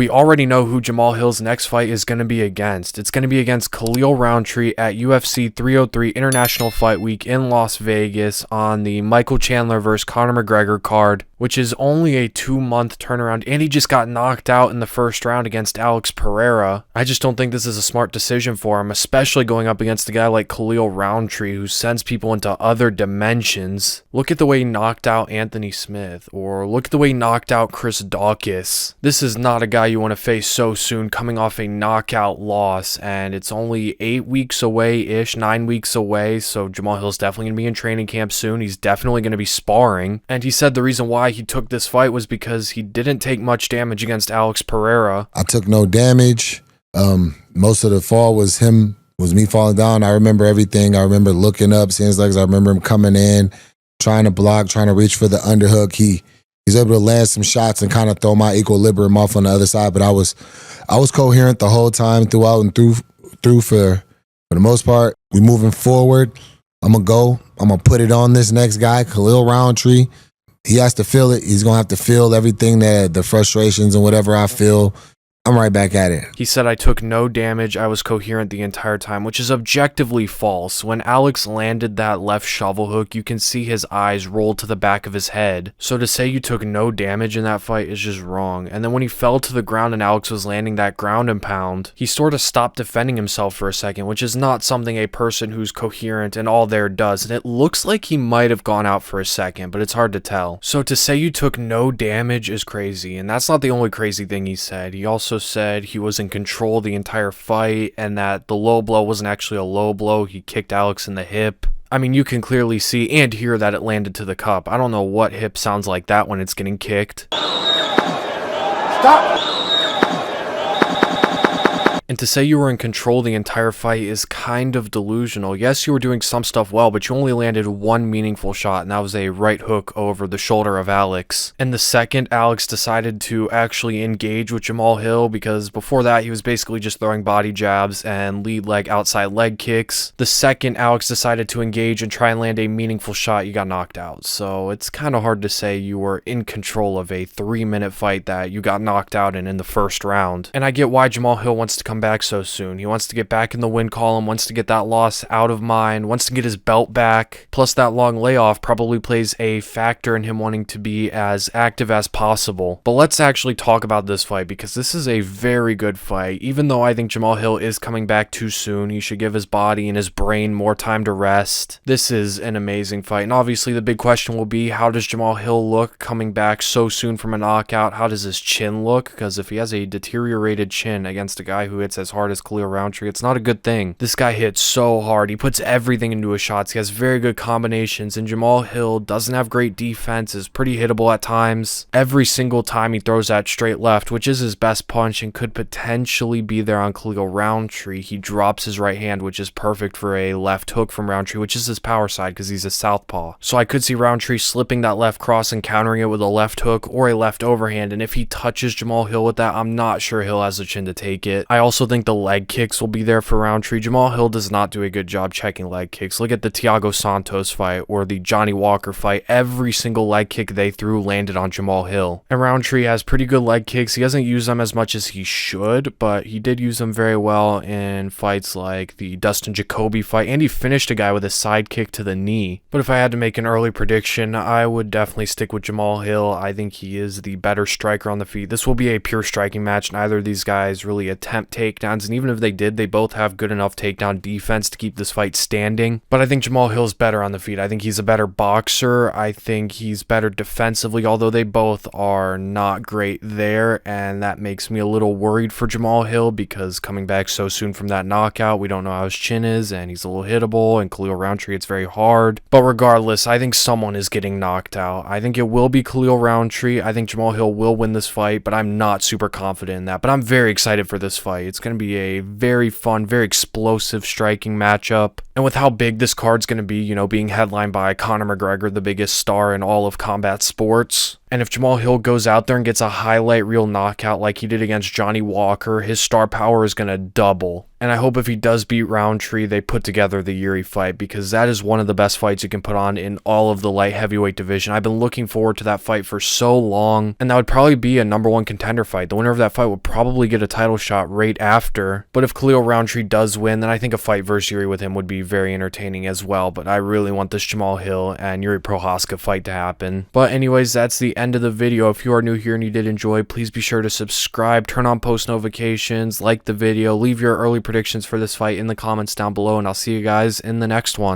We already know who Jamahal Hill's next fight is going to be against. It's going to be against Khalil Rountree at UFC 303 International Fight Week in Las Vegas on the Michael Chandler vs. Conor McGregor card, which is only a 2-month turnaround, and he just got knocked out in the first round against Alex Pereira. I just don't think this is a smart decision for him, especially going up against a guy like Khalil Rountree who sends people into other dimensions. Look at the way he knocked out Anthony Smith, or look at the way he knocked out Chris Dawkins. This is not a guy you want to face so soon coming off a knockout loss, and it's only 8 weeks away-ish, 9 weeks away, so Jamahal Hill's definitely going to be in training camp soon. He's definitely going to be sparring, and he said the reason why he took this fight was because he didn't take much damage against Alex Pereira. I took no damage. Most of the fall was me falling down. I remember everything. I remember looking up, seeing his legs. I remember him coming in, trying to block, trying to reach for the underhook. He's able to land some shots and kind of throw my equilibrium off on the other side. But I was coherent the whole time, throughout and through for the most part. We moving forward. I'm gonna put it on this next guy, Khalil Rountree. He has to feel it. He's gonna have to feel everything, that the frustrations and whatever I feel. I'm right back at it. He said, I took no damage. I was coherent the entire time, which is objectively false. When Alex landed that left shovel hook, you can see his eyes roll to the back of his head. So to say you took no damage in that fight is just wrong. And then when he fell to the ground and Alex was landing that ground and pound, he sort of stopped defending himself for a second, which is not something a person who's coherent and all there does. And it looks like he might have gone out for a second, but it's hard to tell. So to say you took no damage is crazy. And that's not the only crazy thing he said. He also said he was in control the entire fight and that the low blow wasn't actually a low blow. He kicked Alex in the hip. I mean, you can clearly see and hear that it landed to the cup. I don't know what hip sounds like that when it's getting kicked. Stop! And to say you were in control the entire fight is kind of delusional. Yes, you were doing some stuff well, but you only landed one meaningful shot, and that was a right hook over the shoulder of Alex. And the second Alex decided to actually engage with Jamahal Hill, because before that he was basically just throwing body jabs and lead leg outside leg kicks. The second Alex decided to engage and try and land a meaningful shot, you got knocked out. So it's kind of hard to say you were in control of a 3-minute fight that you got knocked out in the first round. And I get why Jamahal Hill wants to come back so soon. He wants to get back in the win column, wants to get that loss out of mind, wants to get his belt back. Plus that long layoff probably plays a factor in him wanting to be as active as possible. But let's actually talk about this fight, because this is a very good fight. Even though I think Jamahal Hill is coming back too soon, he should give his body and his brain more time to rest. This is an amazing fight, and obviously the big question will be, how does Jamahal Hill look coming back so soon from a knockout? How does his chin look? Because if he has a deteriorated chin against a guy who hits as hard as Khalil Rountree, it's not a good thing. This guy hits so hard. He puts everything into his shots. He has very good combinations, and Jamahal Hill doesn't have great defense, is pretty hittable at times. Every single time he throws that straight left, which is his best punch and could potentially be there on Khalil Rountree, he drops his right hand, which is perfect for a left hook from Rountree, which is his power side because he's a southpaw. So I could see Rountree slipping that left cross and countering it with a left hook or a left overhand, and if he touches Jamahal Hill with that, I'm not sure Hill has the chin to take it. I also think the leg kicks will be there for Rountree. Jamahal Hill does not do a good job checking leg kicks. Look at the Thiago Santos fight or the Johnny Walker fight. Every single leg kick they threw landed on Jamahal Hill. And Rountree has pretty good leg kicks. He doesn't use them as much as he should, but he did use them very well in fights like the Dustin Jacoby fight, and he finished a guy with a side kick to the knee. But if I had to make an early prediction, I would definitely stick with Jamahal Hill. I think he is the better striker on the feet. This will be a pure striking match. Neither of these guys really attempt takedowns, and even if they did, they both have good enough takedown defense to keep this fight standing. But I think Jamahal Hill's better on the feet. I think he's a better boxer. I think he's better defensively, although they both are not great there, and that makes me a little worried for Jamahal Hill, because coming back so soon from that knockout, we don't know how his chin is, and he's a little hittable, and Khalil Rountree, it's very hard. But regardless, I think someone is getting knocked out. I think it will be Khalil Rountree. I think Jamahal Hill will win this fight, but I'm not super confident in that. But I'm very excited for this fight. It's going to be a very fun, very explosive striking matchup. And with how big this card's going to be, you know, being headlined by Conor McGregor, the biggest star in all of combat sports. And if Jamahal Hill goes out there and gets a highlight reel knockout like he did against Johnny Walker, his star power is going to double. And I hope if he does beat Rountree, they put together the Yuri fight, because that is one of the best fights you can put on in all of the light heavyweight division. I've been looking forward to that fight for so long, and that would probably be a #1 contender fight. The winner of that fight would probably get a title shot right after. But if Khalil Rountree does win, then I think a fight versus Yuri with him would be very entertaining as well. But I really want this Jamahal Hill and Yuri Prochazka fight to happen. But anyways, that's the end of the video. If you are new here and you did enjoy, please be sure to subscribe, turn on post notifications, like the video, leave your early predictions for this fight in the comments down below, and I'll see you guys in the next one.